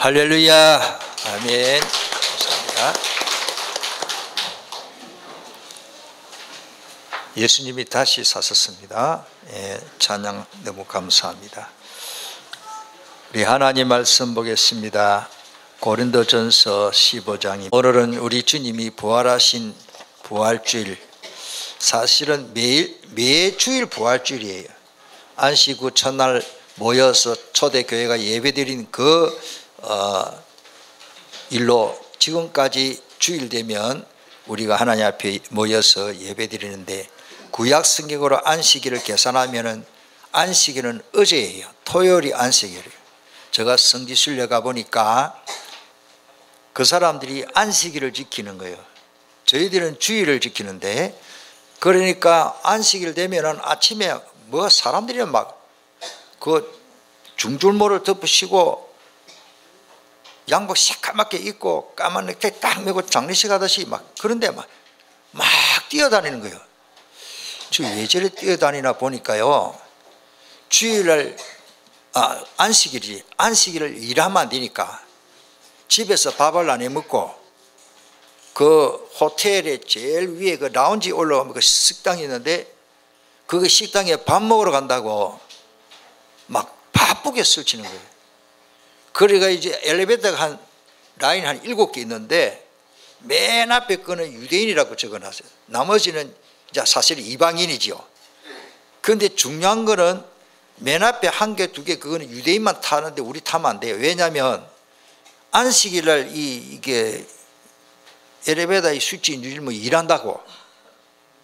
할렐루야. 아멘. 감사합니다. 예수님이 다시 사셨습니다. 예, 찬양 너무 감사합니다. 우리 하나님 말씀 보겠습니다. 고린도전서 15장입니다. 오늘은 우리 주님이 부활하신 부활주일, 사실은 매주일 부활주일이에요. 안식 후 첫날 모여서 초대교회가 예배드린 그 일로 지금까지 주일 되면 우리가 하나님 앞에 모여서 예배드리는데, 구약 성경으로 안식일을 계산하면은 안식일은 어제예요. 토요일이 안식일이에요. 제가 성지순례 가보니까 그 사람들이 안식일을 지키는 거예요. 저희들은 주일을 지키는데, 그러니까 안식일 되면은 아침에 뭐 사람들이 막 그 중줄모를 덮으시고 양복 시커멓게 입고 까만 넥타이 딱 메고 장례식 하듯이 막, 그런데 막 뛰어다니는 거예요. 저 왜 저래 뛰어다니나 보니까요, 주일날 안식일이, 안식일을 일하면 안 되니까 집에서 밥을 안 해 먹고 그 호텔의 제일 위에 그 라운지 올라가면 그 식당이 있는데, 그 식당에 밥 먹으러 간다고 막 바쁘게 설치는 거예요. 그러니까 이제 엘리베이터가 한 라인 한 7개 있는데, 맨 앞에 거는 유대인이라고 적어놨어요. 나머지는 이제 사실 이방인이죠. 그런데 중요한 거는 맨 앞에 1개, 2개, 그거는 유대인만 타는데 우리 타면 안 돼요. 왜냐하면 안식일날 이게 엘리베이터의 스위치 누르면 일한다고,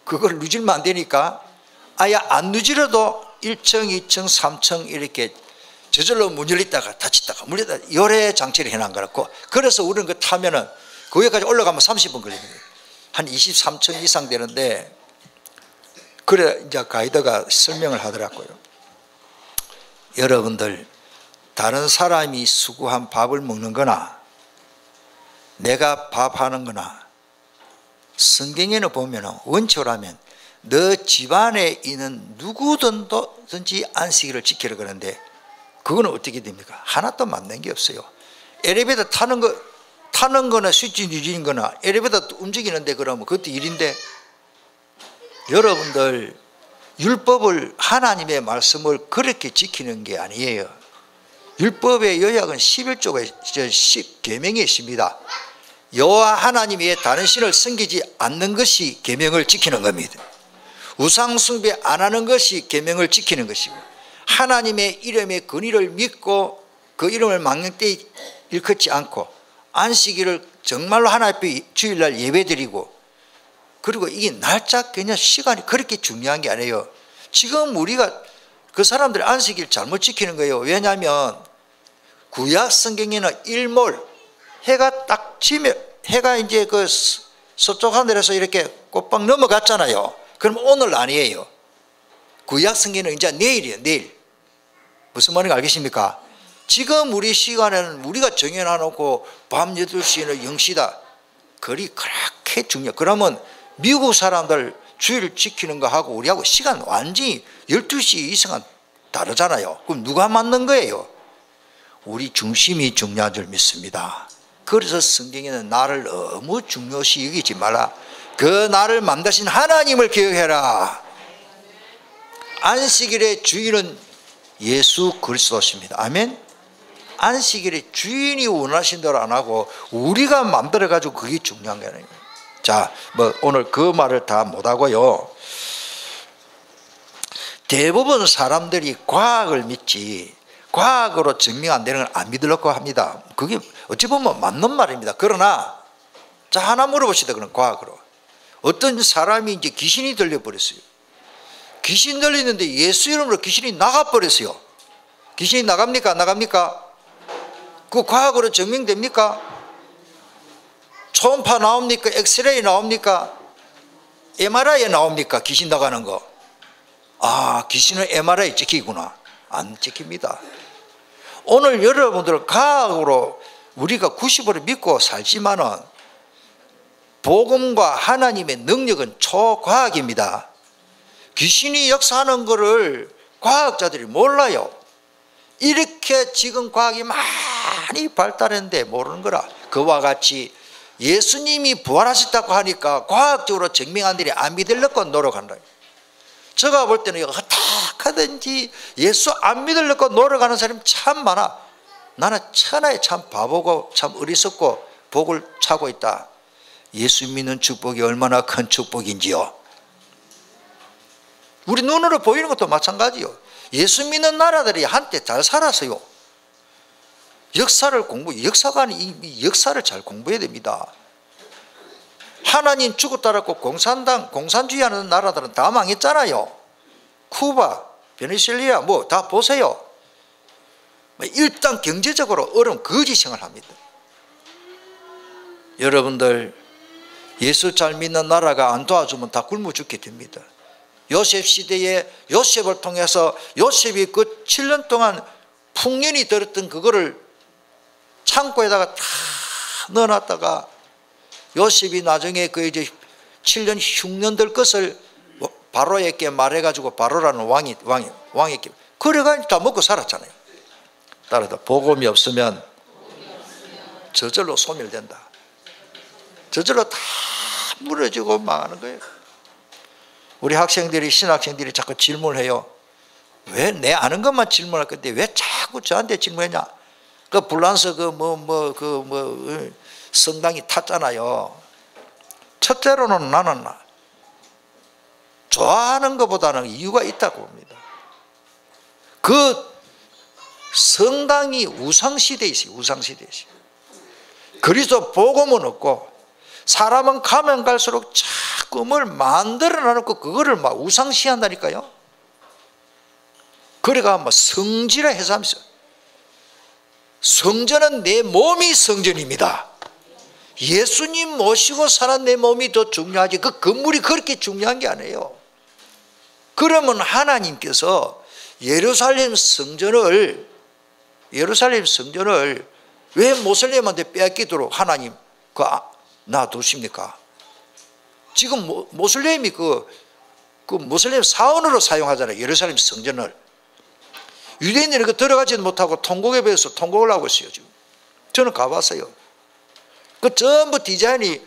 그걸 누질면 안 되니까 아예 안 누지러도 1층, 2층, 3층 이렇게 저절로 문 열렸다가 닫혔다가 문 열렸다가 열애 장치를 해놓은 거라고. 그래서 우리는 그 타면은 거기까지 올라가면 30분 걸립니다. 한 23층 이상 되는데, 그래 이제 가이드가 설명을 하더라고요. 여러분들, 다른 사람이 수고한 밥을 먹는 거나 내가 밥하는 거나 성경에는 보면 원칙으로 하면 너 집안에 있는 누구든지 안식일을 지키라 그러는데, 그거는 어떻게 됩니까? 하나도 맞는 게 없어요. 엘리베이터 타는 거나 스위치 누르는 거나 엘리베이터 움직이는데 그러면 그것도 일인데, 여러분들 율법을, 하나님의 말씀을 그렇게 지키는 게 아니에요. 율법의 요약은 11조가 10계명이 있습니다. 여호와 하나님 외에 다른 신을 섬기지 않는 것이 계명을 지키는 겁니다. 우상 숭배 안 하는 것이 계명을 지키는 것이고, 하나님의 이름의 근위를 믿고 그 이름을 망령되이 일컫지 않고 안식일을 정말로 하나님 앞에 주일날 예배드리고, 그리고 이게 날짜 그냥 시간이 그렇게 중요한 게 아니에요. 지금 우리가 그 사람들이 안식일 잘못 지키는 거예요. 왜냐하면 구약 성경에는 일몰, 해가 딱 지면, 해가 이제 그 서쪽 하늘에서 이렇게 꽃방 넘어갔잖아요. 그럼 오늘 아니에요. 구약 성경은 이제 내일이에요. 내일. 무슨 말인지 알겠습니까? 지금 우리 시간에는 우리가 정해놔놓고 밤 8시에는 0시다. 그리 그렇게 중요해. 그러면 미국 사람들 주일 지키는 거하고 우리하고 시간 완전히 12시 이상은 다르잖아요. 그럼 누가 맞는 거예요? 우리 중심이 중요한 줄 믿습니다. 그래서 성경에는 나를 너무 중요시 여기지 말라. 그 나를 만드신 하나님을 기억해라. 안식일의 주인은 예수 그리스도십니다. 아멘. 안식일의 주인이 원하신 대로 안 하고 우리가 만들어 가지고 그게 중요한 게 아니에요. 자, 뭐 오늘 그 말을 다 못하고요. 대부분 사람들이 과학을 믿지 과학으로 증명 안 되는 걸 안 믿으려고 합니다. 그게 어찌 보면 맞는 말입니다. 그러나 자, 하나 물어봅시다. 그럼 과학으로 어떤 사람이 이제 귀신이 들려버렸어요. 귀신 들리는데 예수 이름으로 귀신이 나가버렸어요. 귀신이 나갑니까? 안 나갑니까? 그 과학으로 증명됩니까? 초음파 나옵니까? 엑스레이 나옵니까? MRI에 나옵니까? 귀신 나가는 거. 아, 귀신은 MRI 찍히구나. 안 찍힙니다. 오늘 여러분들은 과학으로 우리가 90% 믿고 살지만은 복음과 하나님의 능력은 초과학입니다. 귀신이 역사하는 것을 과학자들이 몰라요. 이렇게 지금 과학이 많이 발달했는데 모르는 거라. 그와 같이 예수님이 부활하셨다고 하니까 과학적으로 증명한 일이 안 믿으려고 노력한다. 제가 볼 때는 어떻게든지 예수 안 믿으려고 노력하는 사람이 참 많아. 나는 천하에 참 바보고 참 어리석고 복을 차고 있다. 예수 믿는 축복이 얼마나 큰 축복인지요. 우리 눈으로 보이는 것도 마찬가지요. 예수 믿는 나라들이 한때 잘 살았어요. 역사관이 이 역사를 잘 공부해야 됩니다. 하나님 죽었다라고 공산주의 하는 나라들은 다 망했잖아요. 쿠바, 베네수엘라 뭐 다 보세요. 일단 경제적으로 어려운 거지 생활합니다. 여러분들 예수 잘 믿는 나라가 안 도와주면 다 굶어 죽게 됩니다. 요셉 시대에 요셉을 통해서 요셉이 그 7년 동안 풍년이 들었던 그거를 창고에다가 다 넣어놨다가 요셉이 나중에 그 이제 7년 흉년 될 것을 바로에게 말해가지고 바로라는 왕에게 그래가지고 다 먹고 살았잖아요. 따라서 복음이 없으면 저절로 소멸된다. 저절로 다 무너지고 망하는 거예요. 우리 학생들이 신학생들이 자꾸 질문을 해요. 왜 내 아는 것만 질문할 건데 왜 자꾸 저한테 질문했냐? 그 불란서 성당이 탔잖아요. 첫째로는 나는 좋아하는 것보다는 이유가 있다고 봅니다. 그 성당이 우상시대에 있어요. 우상시대에 있어요. 그리스도 복음은 없고 사람은 가면 갈수록 자꾸 뭘 만들어 놔놓고 그거를 막 우상시한다니까요. 그래가 뭐 성지라 해서 하면서 성전은 내 몸이 성전입니다. 예수님 모시고 사는 내 몸이 더 중요하지 그 건물이 그렇게 중요한 게 아니에요. 그러면 하나님께서 예루살렘 성전을 왜 모슬렘한테 빼앗기도록 하나님 놔두십니까? 지금 모슬렘이 그 모슬렘 사원으로 사용하잖아요. 예루살렘 성전을. 유대인들이 그 들어가지도 못하고 통곡에 비해서 통곡을 하고 있어요. 지금 저는 가봤어요. 그 전부 디자인이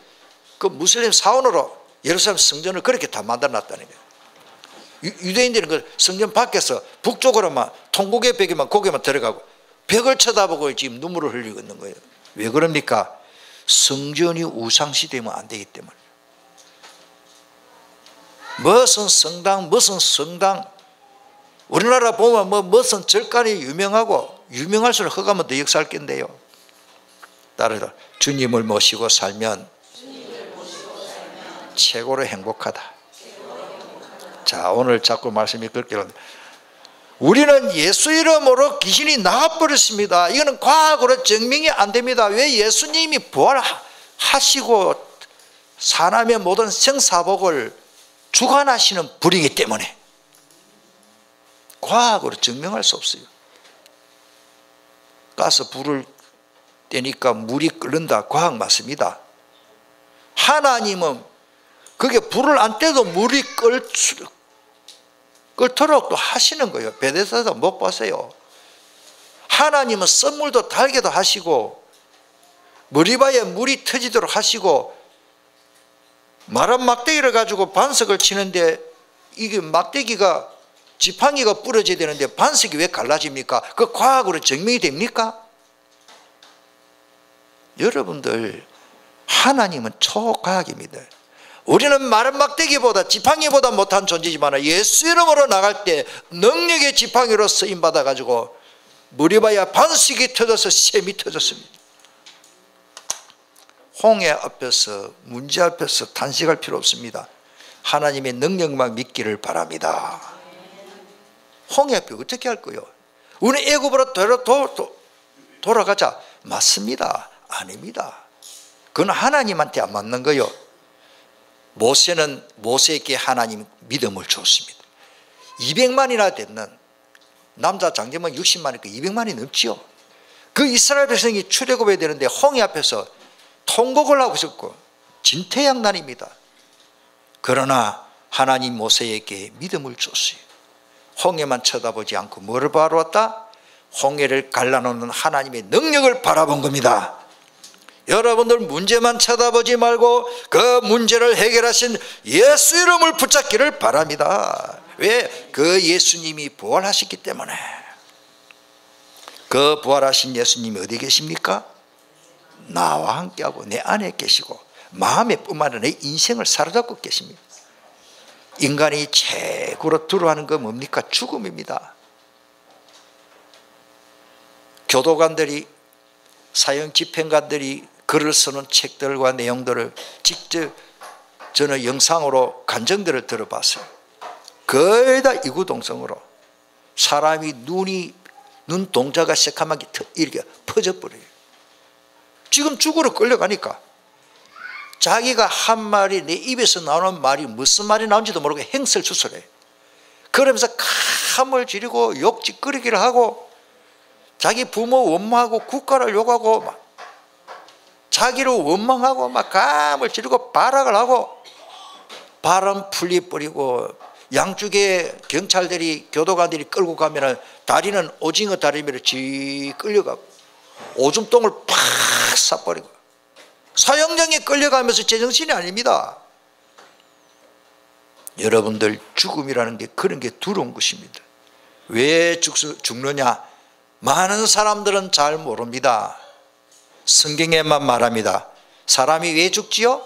그 무슬림 사원으로 예루살렘 성전을 그렇게 다 만들어 놨다는 거예요. 유대인들은 그 성전 밖에서 북쪽으로만 통곡의 벽에만 고개만 들어가고 벽을 쳐다보고 지금 눈물을 흘리고 있는 거예요. 왜 그럽니까? 성전이 우상시되면 안 되기 때문에. 무슨 성당 우리나라 보면 무슨 절간이 유명하고 유명할수록 허가면 더 역사할 건데요. 따라서 주님을 모시고 살면 최고로 행복하다. 자, 오늘 자꾸 말씀이 그렇게 우리는 예수 이름으로 귀신이 나가버렸습니다. 이거는 과학으로 증명이 안 됩니다. 왜? 예수님이 부활하시고 사람의 모든 생사복을 주관하시는 분이기 때문에 과학으로 증명할 수 없어요. 가서 불을 떼니까 물이 끓는다. 과학 맞습니다. 하나님은 그게 불을 안 떼도 물이 끓도록 또 하시는 거예요. 베데스다도 못 봤어요. 하나님은 썬물도 달게도 하시고 머리바에 물이 터지도록 하시고 마른 막대기를 가지고 반석을 치는데 이게 막대기가 지팡이가 부러져야 되는데 반석이 왜 갈라집니까? 그 과학으로 증명이 됩니까? 여러분들 하나님은 초과학입니다. 우리는 마른 막대기보다 지팡이보다 못한 존재지만 예수 이름으로 나갈 때 능력의 지팡이로 쓰임받아 가지고 머리바야 반석이 터져서 샘이 터졌습니다. 홍해 앞에서 문제 앞에서 탄식할 필요 없습니다. 하나님의 능력만 믿기를 바랍니다. 홍해 앞에 어떻게 할 거예요? 우리 애굽으로 돌아가자. 맞습니다. 아닙니다. 그건 하나님한테 안 맞는 거예요. 모세에게 하나님 믿음을 줬습니다. 200만이나 됐는 남자 장제만 60만이니까 200만이 넘지요. 그 이스라엘 백성이 출애굽해야 되는데 홍해 앞에서 통곡을 하고 있었고 진퇴양난입니다. 그러나 하나님 모세에게 믿음을 줬어요. 홍해만 쳐다보지 않고 뭐를 바라봤다? 홍해를 갈라놓는 하나님의 능력을 바라본 겁니다. 여러분들 문제만 쳐다보지 말고 그 문제를 해결하신 예수 이름을 붙잡기를 바랍니다. 왜? 그 예수님이 부활하셨기 때문에. 그 부활하신 예수님이 어디 계십니까? 나와 함께하고 내 안에 계시고 마음에 뿐만 아니라 내 인생을 사로잡고 계십니다. 인간이 최고로 두려워하는 건 뭡니까? 죽음입니다. 교도관들이 사형 집행관들이 글을 쓰는 책들과 내용들을 직접 저는 영상으로 간증들을 들어봤어요. 거의 다 이구동성으로 사람이 눈동자가 새까맣게 이렇게 퍼져버려요. 지금 죽으러 끌려가니까 자기가 한 말이 내 입에서 나오는 말이 무슨 말이 나온지도 모르고 행설수설해요. 그러면서 감을 지르고 욕짓거리기를 하고 자기 부모 원망하고 국가를 욕하고 막 자기를 원망하고 막 감을 지르고 발악을 하고 바람 풀리버리고 양쪽에 경찰들이 교도관들이 끌고 가면은 다리는 오징어 다리미로 쥐 끌려가고 오줌똥을 팍 싸버리고 사형장에 끌려가면서 제정신이 아닙니다. 여러분들 죽음이라는 게 그런 게 두려운 것입니다. 왜 죽느냐? 많은 사람들은 잘 모릅니다. 성경에만 말합니다. 사람이 왜 죽지요?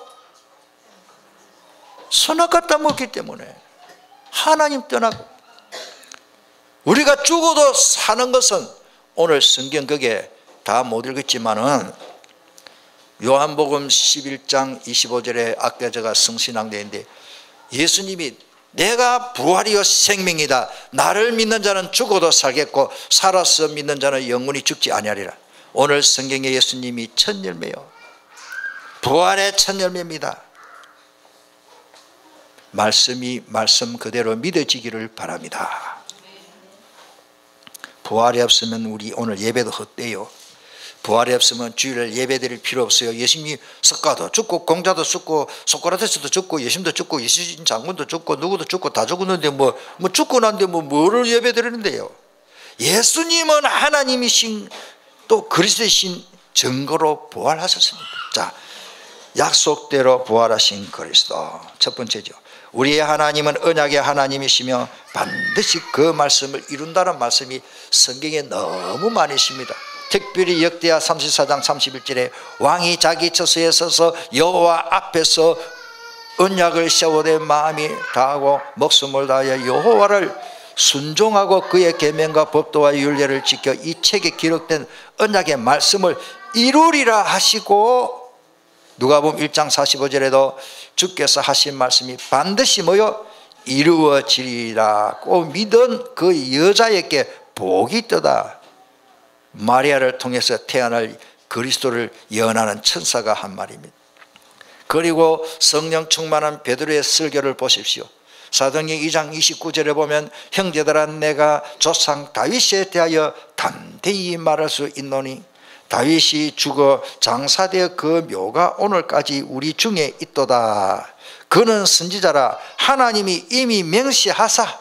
선악 갖다 먹기 때문에. 하나님 떠나고. 우리가 죽어도 사는 것은 오늘 성경 거기에 다 못 읽었지만은 요한복음 11장 25절에 아까 제가 성신앙되어 있는데 예수님이 내가 부활이요 생명이다. 나를 믿는 자는 죽어도 살겠고 살아서 믿는 자는 영원히 죽지 아니하리라. 오늘 성경의 예수님이 첫 열매요. 부활의 첫 열매입니다. 말씀이 말씀 그대로 믿어지기를 바랍니다. 부활이 없으면 우리 오늘 예배도 헛되요. 부활이 없으면 주일을 예배드릴 필요 없어요. 예수님이 석가도 죽고 공자도 죽고 소크라테스도 죽고 예수님도 죽고 이순신 장군도 죽고 누구도 죽고 다 죽었는데 뭐 죽고 난데 뭐를 예배드리는데요. 예수님은 하나님이신 또 그리스도이신 증거로 부활하셨습니다. 자, 약속대로 부활하신 그리스도 첫 번째죠. 우리의 하나님은 언약의 하나님이시며 반드시 그 말씀을 이룬다는 말씀이 성경에 너무 많이 있습니다. 특별히 역대하 34장 31절에 왕이 자기 처소에 서서 여호와 앞에서 언약을 세우되 마음이 다하고 목숨을 다하여 여호와를 순종하고 그의 계명과 법도와 율례를 지켜 이 책에 기록된 언약의 말씀을 이루리라 하시고, 누가복음 1장 45절에도 주께서 하신 말씀이 반드시 뭐요? 이루어지리라고 믿은 그 여자에게 복이 있도다. 마리아를 통해서 태어날 그리스도를 예언하는 천사가 한 말입니다. 그리고 성령 충만한 베드로의 설교를 보십시오. 사도행전 2장 29절에 보면 형제들아 내가 조상 다윗에 대하여 담대히 말할 수 있노니 다윗이 죽어 장사되어 그 묘가 오늘까지 우리 중에 있도다. 그는 선지자라 하나님이 이미 명시하사,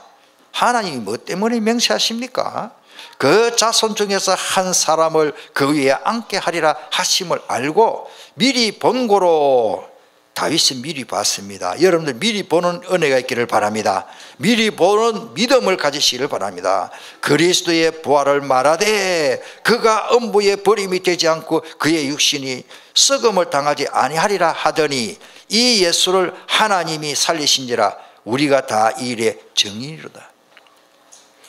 하나님이 뭐 때문에 명시하십니까? 그 자손 중에서 한 사람을 그 위에 앉게 하리라 하심을 알고 미리 본 고로, 다윗은 미리 봤습니다. 여러분들 미리 보는 은혜가 있기를 바랍니다. 미리 보는 믿음을 가지시기를 바랍니다. 그리스도의 부활을 말하되 그가 음부에 버림이 되지 않고 그의 육신이 썩음을 당하지 아니하리라 하더니 이 예수를 하나님이 살리신지라 우리가 다 이 일의 증인이로다.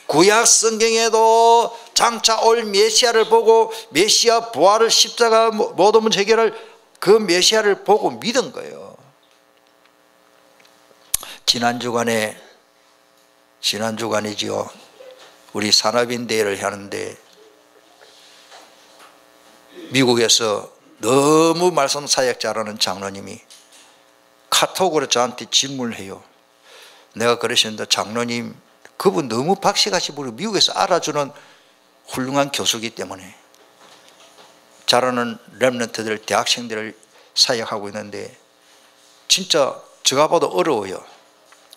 구약 성경에도 장차 올 메시아를 보고 메시아 부활을 십자가 모든 문제 해결할 그 메시아를 보고 믿은 거예요. 지난 주간이지요. 우리 산업인 대회를 하는데 미국에서 너무 말씀 사역 잘하는 장로님이 카톡으로 저한테 질문을 해요. 내가 그러셨는데 장로님, 그분 너무 박씨같이 부르고 미국에서 알아주는 훌륭한 교수이기 때문에 잘하는 렘넌트들, 대학생들을 사역하고 있는데 진짜 제가 봐도 어려워요.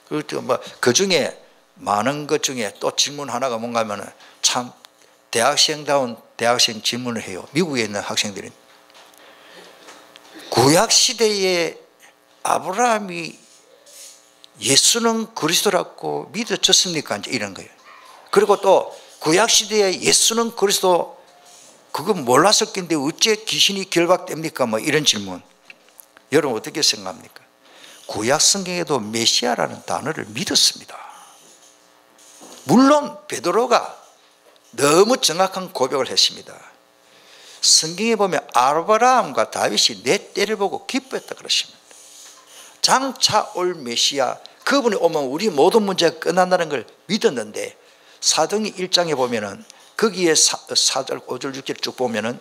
그 중에 많은 것 중에 또 질문 하나가 뭔가 하면 참 대학생다운 대학생 질문을 해요. 미국에 있는 학생들은 구약 시대에 아브라함이 예수는 그리스도라고 믿어졌습니까? 이제 이런 거예요. 그리고 또 구약 시대에 예수는 그리스도 그거 몰랐을 텐데 어째 귀신이 결박됩니까? 뭐 이런 질문. 여러분 어떻게 생각합니까? 구약 성경에도 메시아라는 단어를 믿었습니다. 물론 베드로가 너무 정확한 고백을 했습니다. 성경에 보면 아브라함과 다윗이 내 때를 보고 기뻐했다 그러십니다. 장차 올 메시아 그분이 오면 우리 모든 문제가 끝난다는 걸 믿었는데 사도행전 1장에 보면은 거기에 4절 5절 6절 쭉 보면은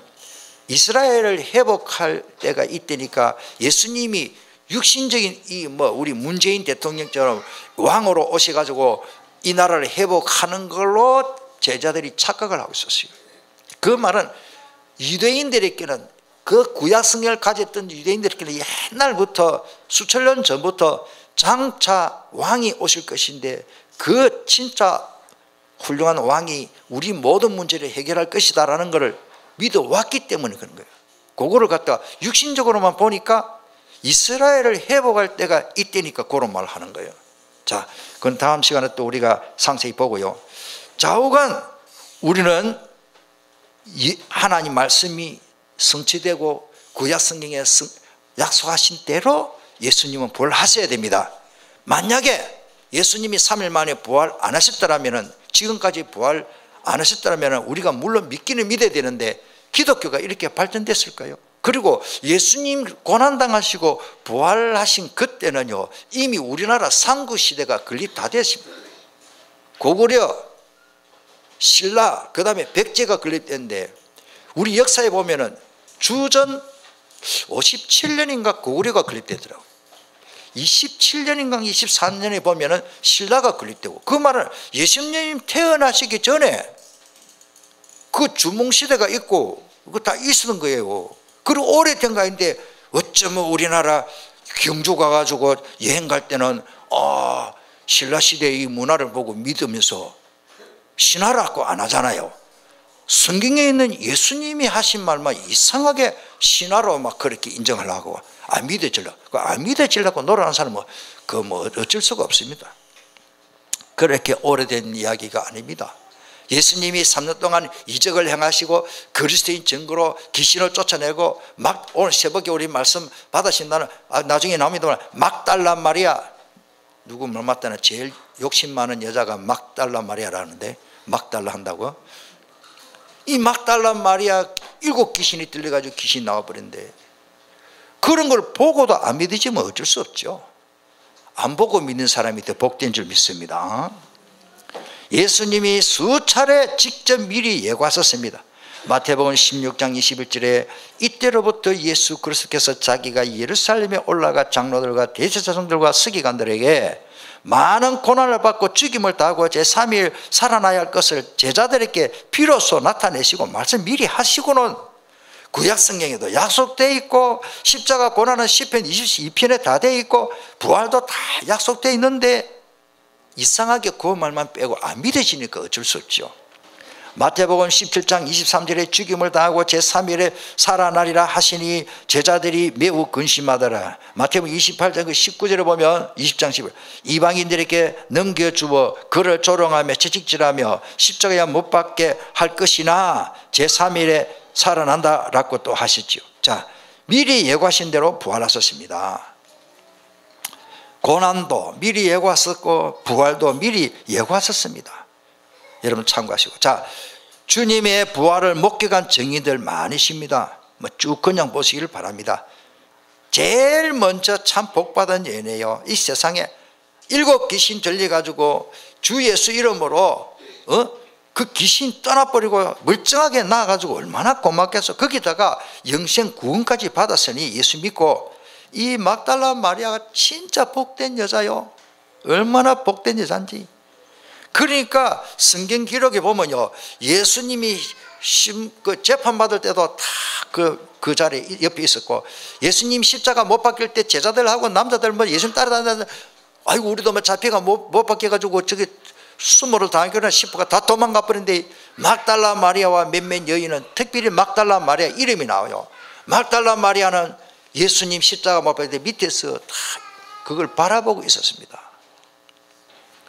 이스라엘을 회복할 때가 이때니까 예수님이 육신적인 우리 문재인 대통령처럼 왕으로 오셔가지고 이 나라를 회복하는 걸로 제자들이 착각을 하고 있었어요. 그 말은 유대인들에게는 그 구약 성경을 가졌던 유대인들에게는 옛날부터 수천 년 전부터 장차 왕이 오실 것인데 그 진짜 훌륭한 왕이 우리 모든 문제를 해결할 것이다라는 것을 믿어왔기 때문에 그런 거예요. 그거를 갖다가 육신적으로만 보니까 이스라엘을 회복할 때가 이때니까 그런 말을 하는 거예요. 자, 그건 다음 시간에 또 우리가 상세히 보고요. 좌우간 우리는 하나님 말씀이 성취되고 구약 성경에 약속하신 대로 예수님은 부활하셔야 됩니다. 만약에 예수님이 3일 만에 부활 안 하셨더라면 지금까지 부활 안 하셨더라면 우리가 물론 믿기는 믿어야 되는데 기독교가 이렇게 발전됐을까요? 그리고 예수님 고난당하시고 부활하신 그때는요 이미 우리나라 삼국시대가 건립 다 됐습니다. 고구려, 신라 그 다음에 백제가 건립됐는데 우리 역사에 보면은 주전 57년인가 고구려가 건립되더라고요. 27년인가 24년에 보면은 신라가 건립되고, 그 말은 예수님 태어나시기 전에 그 주몽시대가 있고 그거 다 있었던 거예요. 그리고 오래된 가인데 어쩌면 우리나라 경주 가가지고 여행 갈 때는 신라시대의 문화를 보고 믿으면서 신화라고 안 하잖아요. 성경에 있는 예수님이 하신 말만 이상하게 신화로 막 그렇게 인정하려고 안 믿어지려고 노력하는 사람은 어쩔 수가 없습니다. 그렇게 오래된 이야기가 아닙니다. 예수님이 3년 동안 이적을 행하시고 그리스도인 증거로 귀신을 쫓아내고 막 오늘 새벽에 우리 말씀 받으신다는 나중에 나옵니다만 막달라 마리아, 누구 말 맞다나 제일 욕심 많은 여자가 막달라 마리아라는데, 막달라 한다고요? 이 막달라 마리아 7 귀신이 들려가지고 귀신 나와버린대. 그런 걸 보고도 안 믿으시면 어쩔 수 없죠. 안 보고 믿는 사람이 더 복된 줄 믿습니다. 예수님이 수차례 직접 미리 예고하셨습니다. 마태복음 16장 21절에 이때로부터 예수 그리스도께서 자기가 예루살렘에 올라가 장로들과 대제사장들과 서기관들에게 많은 고난을 받고 죽임을 당하고 제3일 살아나야 할 것을 제자들에게 비로소 나타내시고 말씀 미리 하시고는 구약 성경에도 약속되어 있고 십자가 고난은 시편 22편에 다 되어 있고 부활도 다 약속되어 있는데 이상하게 그 말만 빼고 안 믿어지니까 어쩔 수 없죠. 마태복음 17장 23절에 죽임을 당하고 제3일에 살아나리라 하시니 제자들이 매우 근심하더라. 마태복음 28장 19절에 보면 20장 10절 이방인들에게 넘겨주어 그를 조롱하며 채찍질하며 십자가에 못 박게 할 것이나 제3일에 살아난다라고 또 하셨죠. 자, 미리 예고하신 대로 부활하셨습니다. 고난도 미리 예고하셨고 부활도 미리 예고하셨습니다. 여러분 참고하시고, 자, 주님의 부활을 목격한 증인들 많으십니다. 쭉 그냥 보시길 바랍니다. 제일 먼저 참 복받은 예네요. 이 세상에 7 귀신 들려가지고 주 예수 이름으로 그 귀신 떠나버리고 멀쩡하게 나와가지고 얼마나 고맙겠어. 거기다가 영생 구원까지 받았으니 예수 믿고, 이 막달라 마리아가 진짜 복된 여자요. 얼마나 복된 여자인지. 그러니까 성경 기록에 보면요, 예수님이 그 재판받을 때도 다 그 자리에 옆에 있었고, 예수님 십자가 못 박힐 때 제자들하고 남자들 예수님 따라다니는데, 아이고 우리도 잡혀가 못 박혀가지고 저기 수모를 당하거나 싶어가 다 도망가 버린데, 막달라 마리아와 몇몇 여인은 특별히 막달라 마리아 이름이 나와요. 막달라 마리아는 예수님 십자가 못 박힐 때 밑에서 다 그걸 바라보고 있었습니다.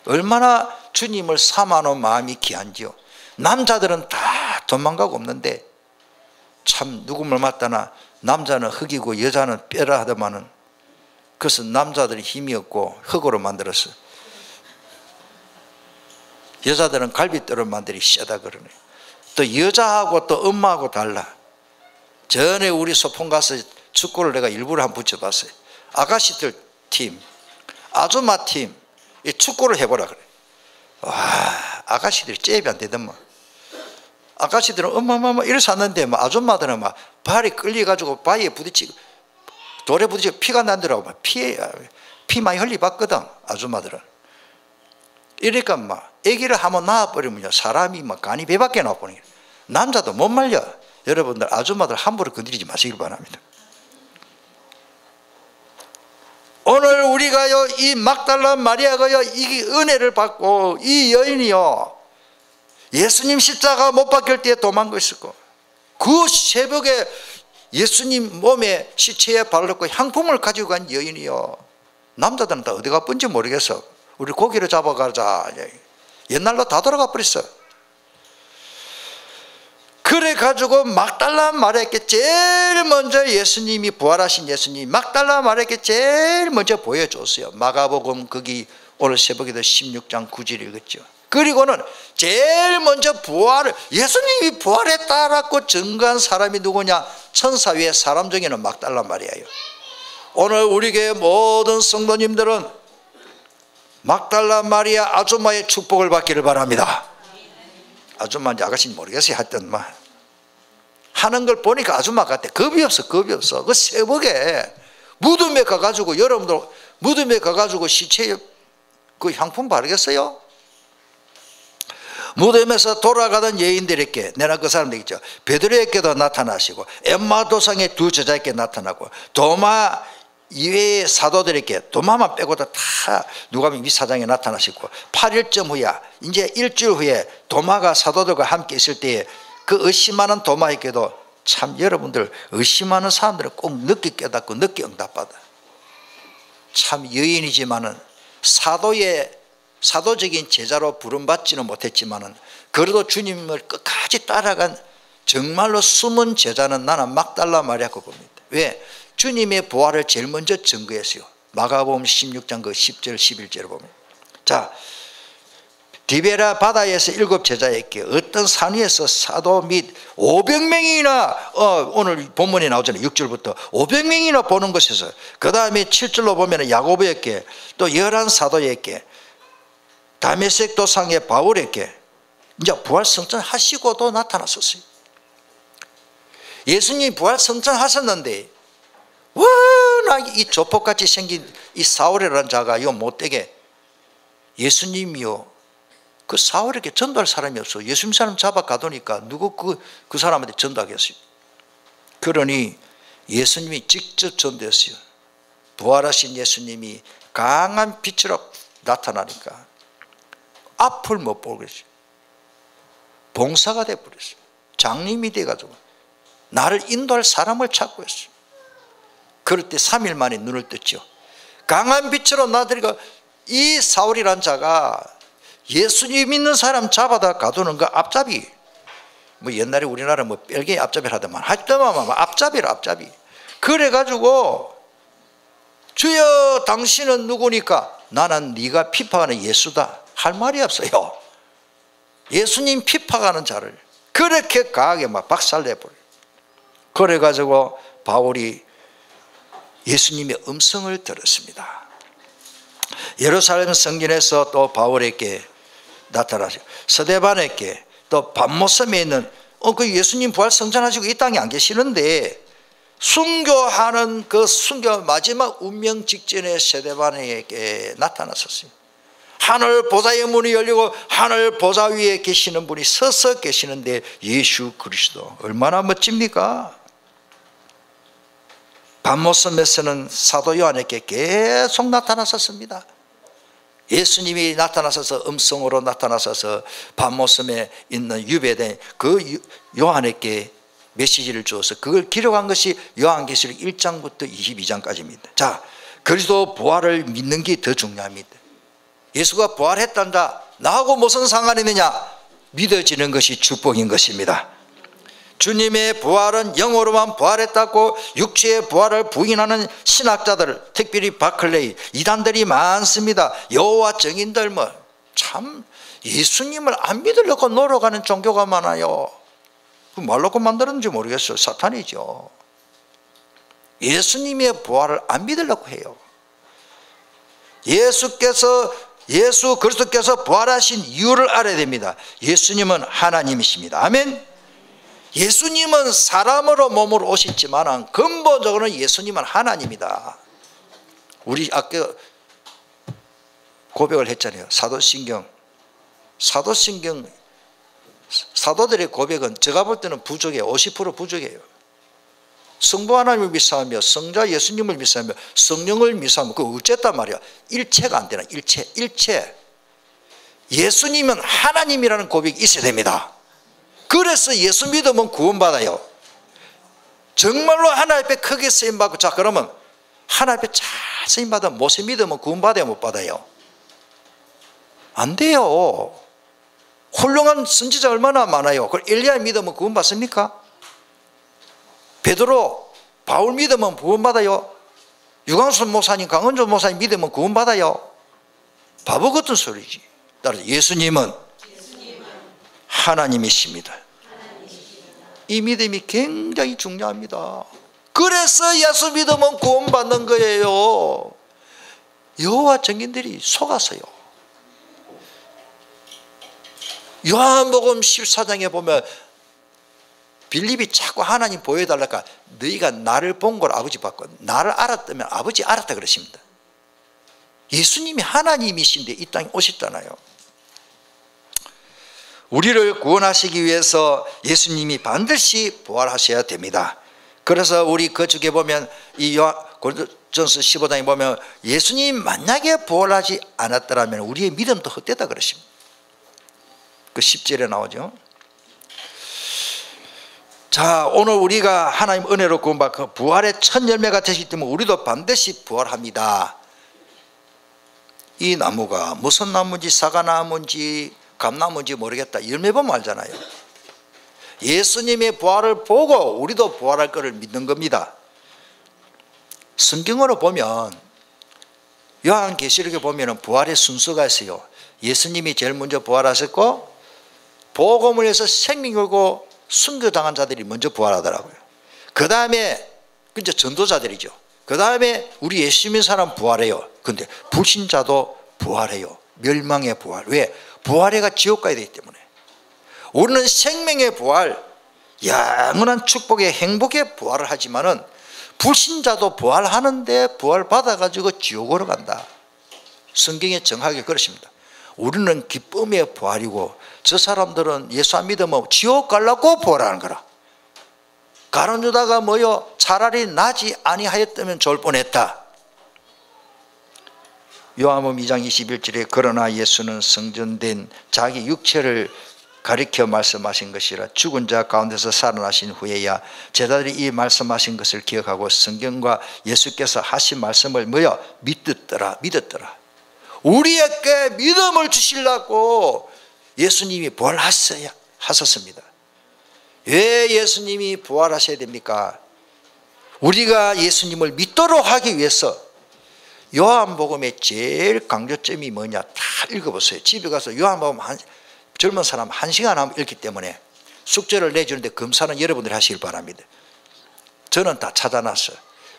얼마나 주님을 사모하는 마음이 귀한지요. 남자들은 다 도망가고 없는데, 참 누구 말 맞다나 남자는 흙이고 여자는 뼈라 하더만은, 그래서 남자들이 힘이 없고 흙으로 만들었어. 여자들은 갈비뼈로 만들이 세다 그러네. 또 여자하고 또 엄마하고 달라. 전에 우리 소풍 가서 축구를 내가 일부러 한번 붙여봤어요. 아가씨들 팀, 아줌마 팀, 이 축구를 해보라 그래. 와, 아가씨들이 잽이 안 되더만. 아가씨들은 엄마마마 이래서 왔는데, 아줌마들은 발이 끌려가지고 바위에 부딪히고 돌에 부딪히고 피가 난다라고 피 많이 흘려봤거든, 아줌마들은. 이러니까 아기를 한번 낳아버리면 사람이 간이 배밖에 나와버리는 거예요. 남자도 못 말려. 여러분들 아줌마들 함부로 건드리지 마시길 바랍니다. 오늘 우리가요, 이 막달라 마리아가요, 이 은혜를 받고 이 여인이요, 예수님 십자가 못 박힐 때 도망가 있었고, 그 새벽에 예수님 몸에 시체에 발을 넣고 향품을 가지고 간 여인이요, 남자들은 다 어디 가본지 모르겠어. 우리 고기를 잡아가자. 옛날로 다 돌아가 버렸어. 그래 가지고 막달라 마리아에게 제일 먼저 예수님이 부활하신 예수님이 막달라 마리아에게 제일 먼저 보여줬어요. 마가복음 거기 오늘 새벽에도 16장 9절 읽었죠. 그리고는 제일 먼저 예수님이 부활했다라고 증거한 사람이 누구냐? 천사 위에 사람 중에는 막달라 마리아예요. 오늘 우리 교회 모든 성도님들은 막달라 마리아 아줌마의 축복을 받기를 바랍니다. 아줌마인지 아가씨인지 모르겠어요. 하여튼 하는 걸 보니까 아줌마 같아. 겁이 없어, 겁이 없어. 그 새벽에 무덤에 가가지고, 여러분들 무덤에 가가지고 시체 그 향품 바르겠어요? 무덤에서 돌아가던 여인들에게, 내가 그 사람들 있죠, 베드로에게도 나타나시고 엠마 도상의 두 제자에게 나타나고 도마 이외의 사도들에게, 도마만 빼고도 다 누가복음 24장에 나타나시고 8일쯤 후에, 이제 일주일 후에 도마가 사도들과 함께 있을 때에 그 의심하는 도마에게도, 참 여러분들 의심하는 사람들은 꼭 늦게 깨닫고 늦게 응답받아. 참 여인이지만은 사도적인 제자로 부름받지는 못했지만은 그래도 주님을 끝까지 따라간 정말로 숨은 제자는 나는 막달라 마리아고 봅니다. 왜? 주님의 부활을 제일 먼저 증거했어요. 마가복음 16장 그 10절 11절을 보면, 자, 디베라 바다에서 7 제자에게 어떤 산 위에서 사도 및 500명이나 오늘 본문에 나오잖아요. 6절부터 500명이나 보는 것에서, 그 다음에 7절로 보면 야고보에게, 또 11 사도에게, 다메섹 도상의 바울에게 이제 부활 성천하시고도 나타났었어요. 예수님이 부활 성천하셨는데 워낙 이 조폭같이 생긴 이 사울이라는 자가 이거 못되게, 예수님이요 그 사울에게 전도할 사람이 없어. 예수님 사람 잡아 가두니까 누구 그 사람한테 전도하겠어요? 그러니 예수님이 직접 전도했어요. 부활하신 예수님이 강한 빛으로 나타나니까 앞을 못 보겠어요. 봉사가 돼버렸어요. 장님이 돼가지고 나를 인도할 사람을 찾고 있어요. 그럴 때 3일 만에 눈을 떴죠. 강한 빛으로 나들이가, 이 사울이란 자가 예수님 믿는 사람 잡아다 가두는 거 앞잡이, 뭐 옛날에 우리나라 뭐 뺄개 앞잡이를 하더만 하여튼 앞잡이라 앞잡이. 그래가지고 주여 당신은 누구니까? 나는 네가 피파하는 예수다 할 말이 없어요. 예수님 피파하는 자를 그렇게 강하게 막 박살내버려요. 그래가지고 바울이 예수님의 음성을 들었습니다. 예루살렘 성전에서 또 바울에게 나타나시고 스데반에게, 또 밤모섬에 있는 그 예수님 부활 성전하시고 이 땅에 안 계시는데 순교하는 그 순교 마지막 운명 직전에 스데반에게 나타났었습니다. 하늘 보좌의 문이 열리고 하늘 보좌 위에 계시는 분이 서서 계시는데 예수 그리스도, 얼마나 멋집니까? 밤모섬에서는 사도 요한에게 계속 나타났었습니다. 예수님이 나타나셔서 음성으로 나타나셔서 밤모섬에 있는 유배된 그 요한에게 메시지를 주어서 그걸 기록한 것이 요한계시록 1장부터 22장까지입니다. 자, 그리스도 부활을 믿는 게 더 중요합니다. 예수가 부활했단다, 나하고 무슨 상관이 있느냐? 믿어지는 것이 축복인 것입니다. 주님의 부활은 영으로만 부활했다고 육체의 부활을 부인하는 신학자들, 특별히 바클레이, 이단들이 많습니다. 여호와 증인들 뭐 참 예수님을 안 믿으려고 노력하는 종교가 많아요. 그 말 놓고 만들었는지 모르겠어요. 사탄이죠. 예수님의 부활을 안 믿으려고 해요. 예수 그리스도께서 부활하신 이유를 알아야 됩니다. 예수님은 하나님이십니다. 아멘. 예수님은 사람으로 몸으로 오셨지만 근본적으로는 예수님은 하나님이다. 우리 아까 고백을 했잖아요. 사도들의 고백은 제가 볼 때는 부족해요. 50% 부족해요. 성부 하나님을 믿사하며 성자 예수님을 믿사하며 성령을 믿사하며 그거 어쨌단 말이야. 일체가 안 되나? 일체. 예수님은 하나님이라는 고백이 있어야 됩니다. 그래서 예수 믿으면 구원받아요. 정말로 하나님 앞에 크게 쓰임받고, 자 그러면 하나님 앞에 잘 쓰임받으면 모세 믿으면 구원받아요, 못 받아요? 안 돼요. 훌륭한 선지자 얼마나 많아요. 그걸 엘리야 믿으면 구원받습니까? 베드로, 바울 믿으면 구원받아요? 유광순 목사님, 강은조 목사님 믿으면 구원받아요? 바보 같은 소리지. 따라서 예수님은 하나님이십니다. 이 믿음이 굉장히 중요합니다. 그래서 예수 믿으면 구원받는 거예요. 여호와 증인들이 속았어요. 요한복음 14장에 보면 빌립이 자꾸 하나님 보여달라니까 너희가 나를 본 걸 아버지 봤고 나를 알았다면 아버지 알았다 그러십니다. 예수님이 하나님이신데 이 땅에 오셨잖아요. 우리를 구원하시기 위해서 예수님이 반드시 부활하셔야 됩니다. 그래서 우리 그쪽에 보면 이 고린도전서 15장에 보면 예수님 만약에 부활하지 않았더라면 우리의 믿음도 헛되다 그러십니다. 그 10절에 나오죠. 자, 오늘 우리가 하나님 은혜로 구원받고 그 부활의 첫 열매가 되시기 때문에 우리도 반드시 부활합니다. 이 나무가 무슨 나무인지 사과나무인지 감나무인지 모르겠다. 열매 보면 알잖아요. 예수님의 부활을 보고 우리도 부활할 것을 믿는 겁니다. 성경으로 보면 요한계시록에 보면 부활의 순서가 있어요. 예수님이 제일 먼저 부활하셨고 복음을 해서 생명 걸고 순교당한 자들이 먼저 부활하더라고요. 그 다음에 이제 전도자들이죠. 그 다음에 우리 예수 믿는 사람 부활해요. 근데 불신자도 부활해요. 멸망의 부활. 왜? 부활해가 지옥 가야 되기 때문에. 우리는 생명의 부활, 영원한 축복의 행복의 부활을 하지만은 불신자도 부활하는데 부활 받아가지고 지옥으로 간다. 성경에 정확하게 그렇습니다. 우리는 기쁨의 부활이고 저 사람들은 예수 안 믿으면 지옥 가려고 부활하는 거라. 가룟 유다가 뭐요? 차라리 나지 아니하였다면 좋을 뻔했다. 요한복음 2장 21절에 그러나 예수는 성전된 자기 육체를 가리켜 말씀하신 것이라 죽은 자 가운데서 살아나신 후에야 제자들이 이 말씀하신 것을 기억하고 성경과 예수께서 하신 말씀을 뭐요? 믿었더라. 우리에게 믿음을 주시려고 예수님이 부활하셨습니다. 왜 예수님이 부활하셔야 됩니까? 우리가 예수님을 믿도록 하기 위해서 요한복음의 제일 강조점이 뭐냐 다 읽어보세요. 집에 가서 요한복음 젊은 사람 1시간 하면 읽기 때문에 숙제를 내주는데 검사는 여러분들이 하시길 바랍니다. 저는 다 찾아놨어요.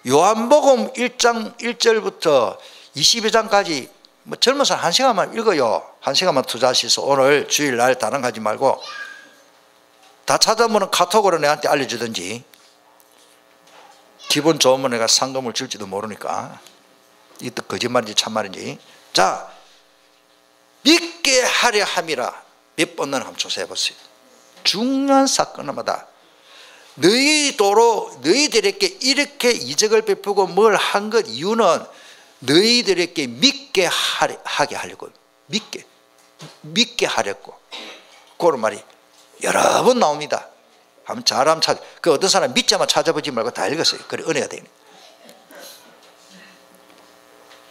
요한복음 1장 1절부터 22장까지 뭐 젊은 사람 1시간만 읽어요. 1시간만 투자하셔서 오늘 주일날 다른 거 하지 말고 다 찾아보면 카톡으로 내한테 알려주든지 기분 좋으면 내가 상금을 줄지도 모르니까 이것도 거짓말인지 참말인지. 자, 믿게 하려 함이라 몇 번은 한번 조사해 보세요. 중요한 사건마다 너희들에게 이렇게 이적을 베푸고 뭘 한 것 이유는 너희들에게 믿게 하게 하려고 믿게 하려고 그런 말이 여러 번 나옵니다. 한번 잘하면 그 어떤 사람 믿자만 찾아보지 말고 다 읽었어요. 그래 은혜가 되네.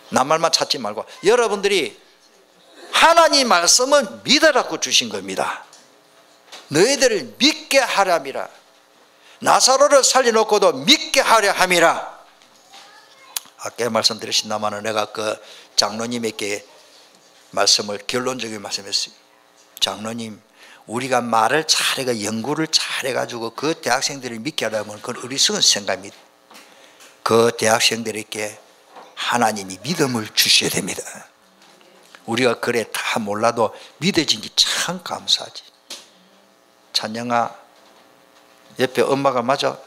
남말만 찾지 말고 여러분들이 하나님 말씀은 믿으라고 주신 겁니다. 너희들을 믿게 하렴이라. 나사로를 살려놓고도 믿게 하려 함이라. 아까 말씀드렸습니다만 내가 그 장로님에게 말씀을 결론적인 말씀했어요. 장로님, 우리가 말을 잘해가 연구를 잘해가지고 그 대학생들을 믿게 하려면 그건 어리석은 생각입니다. 그 대학생들에게 하나님이 믿음을 주셔야 됩니다. 우리가 그래 다 몰라도 믿어진 게 참 감사하지. 찬영아, 옆에 엄마가 맞아?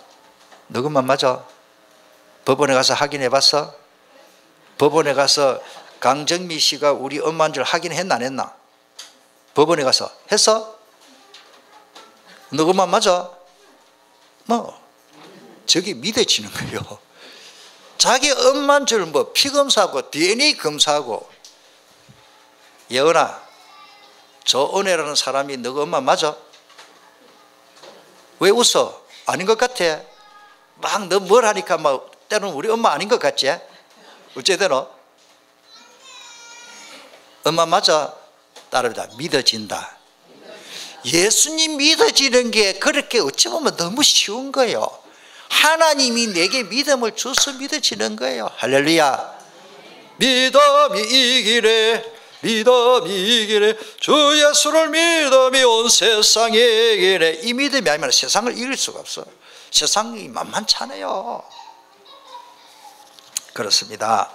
너것만 맞아? 법원에 가서 확인해 봤어? 법원에 가서 강정미 씨가 우리 엄마인 줄 확인했나 안 했나? 법원에 가서 했어? 너것만 맞아? 뭐 저게 믿어지는 거예요. 자기 엄마인 줄 뭐 피검사하고 DNA 검사하고. 예언아, 저 은혜라는 사람이 너 엄마 맞아? 왜 웃어? 아닌 것 같아. 막 너 뭘 하니까 막 때로는 우리 엄마 아닌 것 같지? 어째되노? 엄마 맞아? 따르다 믿어진다. 예수님 믿어지는 게 그렇게 어찌 보면 너무 쉬운 거예요. 하나님이 내게 믿음을 줘서 믿어지는 거예요. 할렐루야. 믿음이 이기래, 믿음이 이기래, 주 예수를 믿음이 온 세상에 이기래. 이 믿음이 아니면 세상을 이길 수가 없어. 세상이 만만찮아요. 그렇습니다.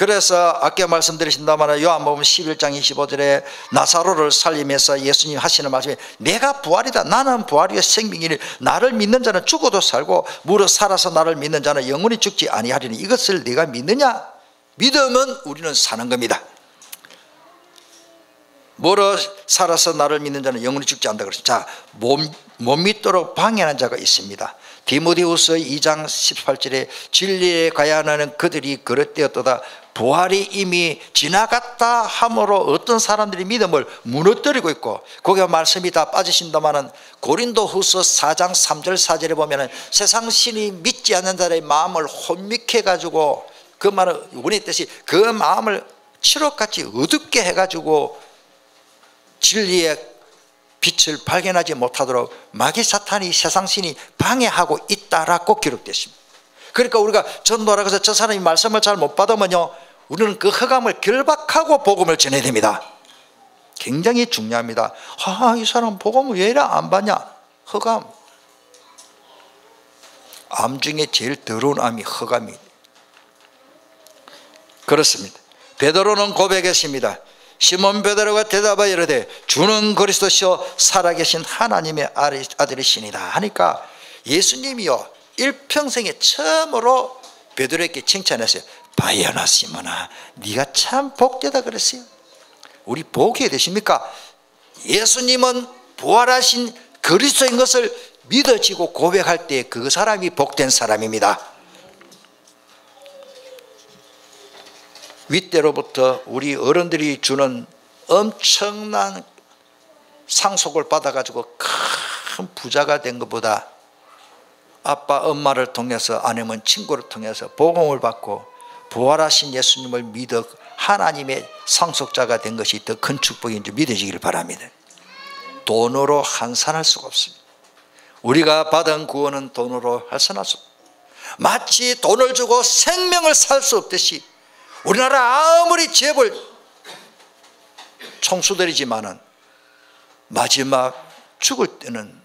그래서 아까 말씀드리신다만 요한복음 11장 25절에 나사로를 살리면서 예수님 하시는 말씀이 내가 부활이다. 나는 부활이요 생명이니 나를 믿는 자는 죽어도 살고 무릇 살아서 나를 믿는 자는 영원히 죽지 아니하리니 이것을 네가 믿느냐? 믿으면 우리는 사는 겁니다. 무릇 살아서 나를 믿는 자는 영원히 죽지 않는다 그랬습니다. 자, 못 믿도록 방해하는 자가 있습니다. 디모데후서 2장 18절에 진리에 가야 하는 그들이 그릇되었도다. 부활이 이미 지나갔다 함으로 어떤 사람들이 믿음을 무너뜨리고 있고, 거기 말씀이 다 빠지신다마는 고린도후서 4장 3절 4절에 보면은 세상 신이 믿지 않는 자의 마음을 혼미케 가지고, 그 말은 원했듯이 그 마음을 칠흑같이 어둡게 해가지고 진리의 빛을 발견하지 못하도록 마귀 사탄이 세상 신이 방해하고 있다라고 기록됐습니다. 그러니까 우리가 전도하라고 해서 저 사람이 말씀을 잘 못 받으면요, 우리는 그 흑암을 결박하고 복음을 전해야 됩니다. 굉장히 중요합니다. 이 사람 복음을 왜 이래 안 받냐? 흑암. 암 중에 제일 더러운 암이 흑암이. 그렇습니다. 베드로는 고백했습니다. 시몬 베드로가 대답하여 이르되 주는 그리스도시요 살아계신 하나님의 아들이시니라 하니까 예수님이요 일평생에 처음으로 베드로에게 칭찬했어요. 바야나 시몬아, 네가 참 복되다 그랬어요. 우리 복이 되십니까? 예수님은 부활하신 그리스도인 것을 믿어지고 고백할 때 그 사람이 복된 사람입니다. 윗대로부터 우리 어른들이 주는 엄청난 상속을 받아가지고 큰 부자가 된 것보다 아빠 엄마를 통해서 아니면 친구를 통해서 복음을 받고 부활하신 예수님을 믿어 하나님의 상속자가 된 것이 더 큰 축복인지 믿으시기를 바랍니다. 돈으로 환산할 수가 없습니다. 우리가 받은 구원은 돈으로 환산할 수 없습니다. 마치 돈을 주고 생명을 살 수 없듯이 우리나라 아무리 재벌 총수들이지만은 마지막 죽을 때는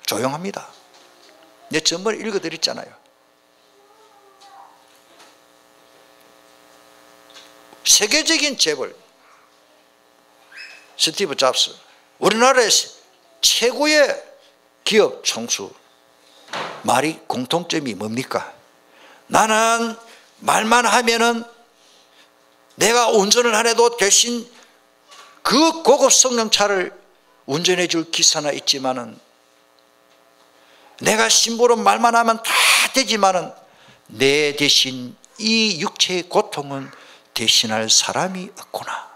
조용합니다. 내 전번에 읽어드렸잖아요. 세계적인 재벌 스티브 잡스, 우리나라의 최고의 기업 총수, 말이 공통점이 뭡니까? 나는 말만 하면은 내가 운전을 안 해도 대신 그 고급 승용차를 운전해 줄 기사나 있지만은, 내가 심부름 말만 하면 다 되지만은 내 대신 이 육체의 고통은 대신할 사람이 없구나.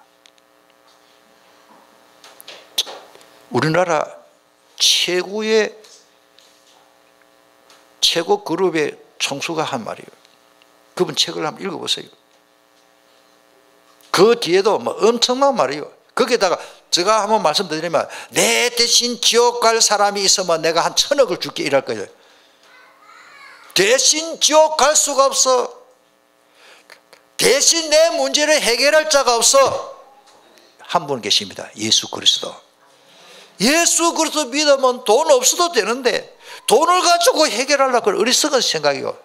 우리나라 최고 그룹의 총수가 한 말이에요. 그분 책을 한번 읽어보세요. 그 뒤에도 뭐 엄청난 말이에요. 거기에다가 제가 한번 말씀드리면 내 대신 지옥 갈 사람이 있으면 내가 한 1,000억을 줄게 이럴 거예요. 대신 지옥 갈 수가 없어. 대신 내 문제를 해결할 자가 없어. 한 분 계십니다. 예수 그리스도. 예수 그리스도 믿으면 돈 없어도 되는데 돈을 가지고 해결하려고 어리석은 생각이요.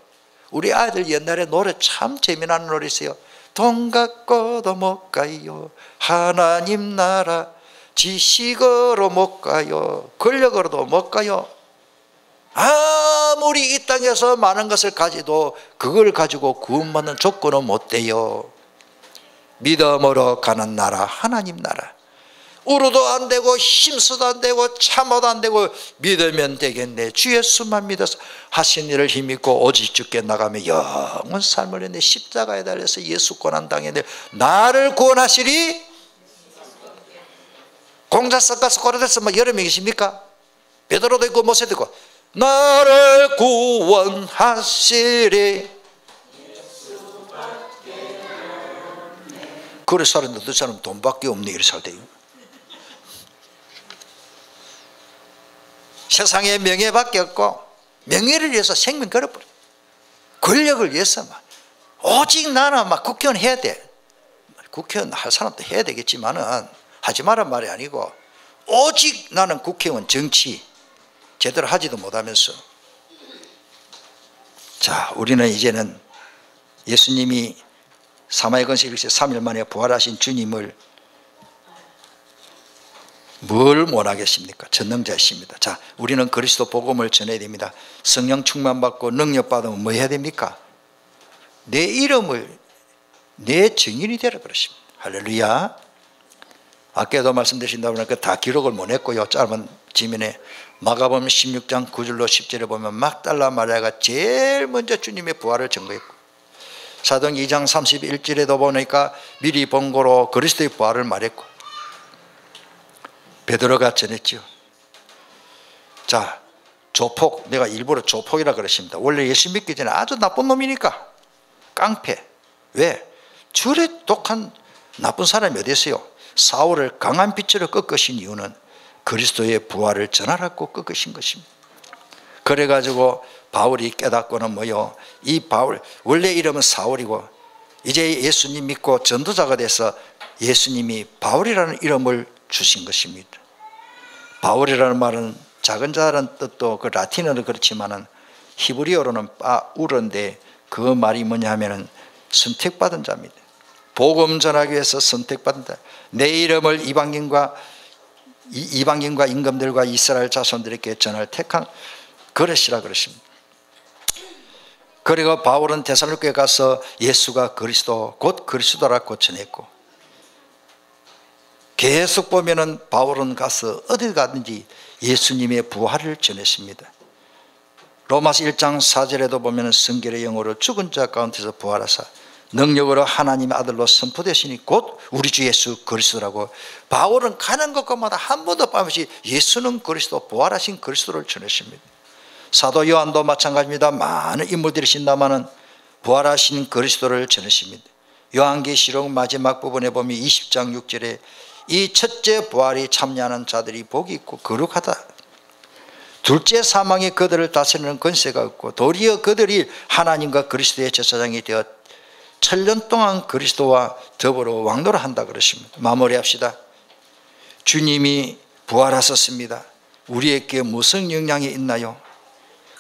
우리 아이들 옛날에 노래 참 재미난 노래 있어요. 돈 갖고도 못 가요. 하나님 나라 지식으로 못 가요. 권력으로도 못 가요. 아무리 이 땅에서 많은 것을 가지도 그걸 가지고 구원받는 조건은 못 돼요. 믿음으로 가는 나라 하나님 나라. 울어도 안 되고 힘써도 안 되고 참아도 안 되고 믿으면 되겠네. 주 예수만 믿어서 하신 일을 힘입고 오직 주께 나가며 영원 삶을 했네. 십자가에 달려서 예수 고난 당했네. 나를 구원하시리. 공자 섞어서 고려돼서 막 여러 명이십니까? 베드로도 있고 모세도 있고 나를 구원하시리. 그래 살았는데 그 사람 돈밖에 없네 이렇게 살대요. 세상에 명예밖에 없고 명예를 위해서 생명 걸어버려. 권력을 위해서 막 오직 나는 막 국회의원 해야 돼. 국회의원 할 사람도 해야 되겠지만은 하지 말란 말이 아니고 오직 나는 국회의원 정치 제대로 하지도 못하면서. 자, 우리는 이제는 예수님이 사마의 건식 이렇게 3일 만에 부활하신 주님을 뭘 원하겠습니까? 전능자이십니다. 자, 우리는 그리스도 복음을 전해야 됩니다. 성령 충만받고 능력 받으면 뭐 해야 됩니까? 내 이름을 내 증인이 되라 그러십니다. 할렐루야. 아까도 말씀드린다 보니까 다 기록을 못 했고요. 짧은 지면에 마가복음 16장 9절로 10절에 보면 막달라 마리아가 제일 먼저 주님의 부활을 증거했고, 사도행 2장 31절에도 보니까 미리 본고로 그리스도의 부활을 말했고, 베드로가 전했죠. 자, 조폭, 내가 일부러 조폭이라 그러십니다. 원래 예수 믿기 전에 아주 나쁜 놈이니까 깡패. 왜? 저래 독한 나쁜 사람이 어디 있어요? 사울을 강한 빛으로 꺾으신 이유는 그리스도의 부활을 전하라고 꺾으신 것입니다. 그래가지고 바울이 깨닫고는 뭐요? 이 바울, 원래 이름은 사울이고 이제 예수님 믿고 전도자가 돼서 예수님이 바울이라는 이름을 주신 것입니다. 바울이라는 말은 작은 자라는 뜻도 그 라틴어는 그렇지만은 히브리어로는 바울인데 그 말이 뭐냐면은 선택받은 자입니다. 복음 전하기 위해서 선택받은 자. 내 이름을 이방인과 임금들과 이스라엘 자손들에게 전할 택한 그릇이라 그러십니다. 그리고 바울은 데살로니가에 가서 예수가 그리스도 곧 그리스도라고 전했고, 계속 보면은 바울은 가서 어디 가든지 예수님의 부활을 전했습니다. 로마서 1장 4절에도 보면은 성결의 영으로 죽은 자 가운데서 부활하사 능력으로 하나님의 아들로 선포되시니 곧 우리 주 예수 그리스도라고, 바울은 가는 곳마다 한 번도 빠짐없이 예수는 그리스도, 부활하신 그리스도를 전했습니다. 사도 요한도 마찬가지입니다. 많은 인물들이 신다마는 부활하신 그리스도를 전했습니다. 요한계시록 마지막 부분에 보면 20장 6절에 이 첫째 부활이 참여하는 자들이 복이 있고 거룩하다. 둘째 사망이 그들을 다스리는 권세가 없고 도리어 그들이 하나님과 그리스도의 제사장이 되어 천년 동안 그리스도와 더불어 왕노를 한다 그러십니다. 마무리합시다. 주님이 부활하셨습니다. 우리에게 무슨 영향이 있나요?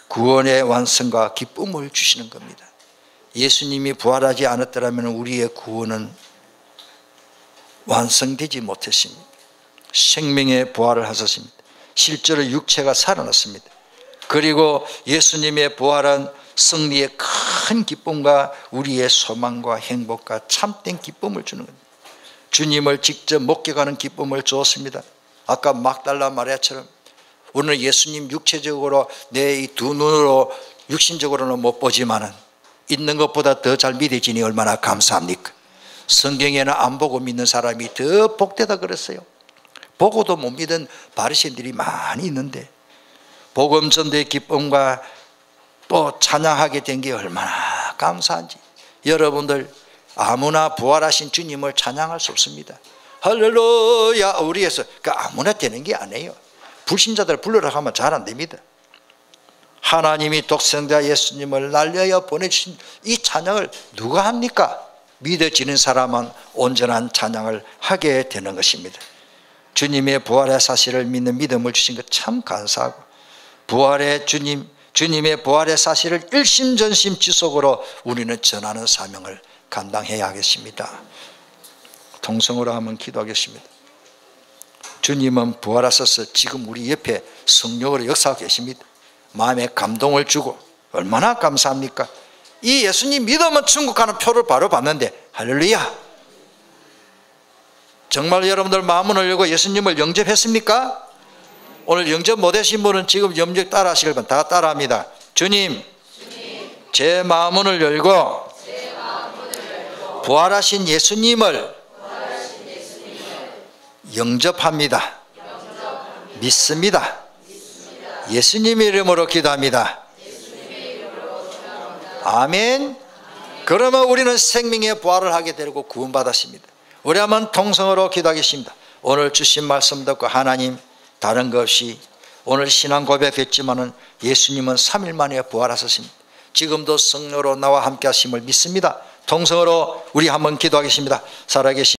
구원의 완성과 기쁨을 주시는 겁니다. 예수님이 부활하지 않았더라면 우리의 구원은 완성되지 못했습니다. 생명의 부활을 하셨습니다. 실제로 육체가 살아났습니다. 그리고 예수님의 부활은 승리의 큰 기쁨과 우리의 소망과 행복과 참된 기쁨을 주는 겁니다. 주님을 직접 목격하는 기쁨을 주었습니다. 아까 막달라 마리아처럼 우리는 예수님 육체적으로 내 이 두 눈으로 육신적으로는 못 보지만은 있는 것보다 더 잘 믿어지니 얼마나 감사합니까? 성경에는 안 보고 믿는 사람이 더 복되다 그랬어요. 보고도 못 믿은 바리새인들이 많이 있는데 복음 전도의 기쁨과 또 찬양하게 된 게 얼마나 감사한지. 여러분들 아무나 부활하신 주님을 찬양할 수 없습니다. 할렐루야 우리에서 아무나 되는 게 아니에요. 불신자들 불러라 하면 잘 안 됩니다. 하나님이 독생자 예수님을 날려여 보내주신 이 찬양을 누가 합니까? 믿어지는 사람은 온전한 찬양을 하게 되는 것입니다. 주님의 부활의 사실을 믿는 믿음을 주신 것 참 감사하고, 부활의 주님의 부활의 사실을 일심전심 지속으로 우리는 전하는 사명을 감당해야 하겠습니다. 통성으로 한번 기도하겠습니다. 주님은 부활하셔서 지금 우리 옆에 성령으로 역사하고 계십니다. 마음에 감동을 주고 얼마나 감사합니까? 이 예수님 믿으면 천국 가는 표를 바로 받는데 할렐루야. 정말 여러분들 마음을 열고 예수님을 영접했습니까? 오늘 영접 못하신 분은 지금 영접 따라 하시길 바랍니다. 다 따라합니다. 주님, 제 마음을 열고 부활하신 예수님을 영접합니다. 믿습니다. 예수님의 이름으로 기도합니다. 아멘. 그러면 우리는 생명의 부활을 하게 되고 구원받았습니다. 우리 한번 통성으로 기도하겠습니다. 오늘 주신 말씀 듣고 하나님, 다른 것 없이 오늘 신앙 고백했지만은 예수님은 3일 만에 부활하셨습니다. 지금도 성령으로 나와 함께 하심을 믿습니다. 통성으로 우리 한번 기도하겠습니다. 살아계신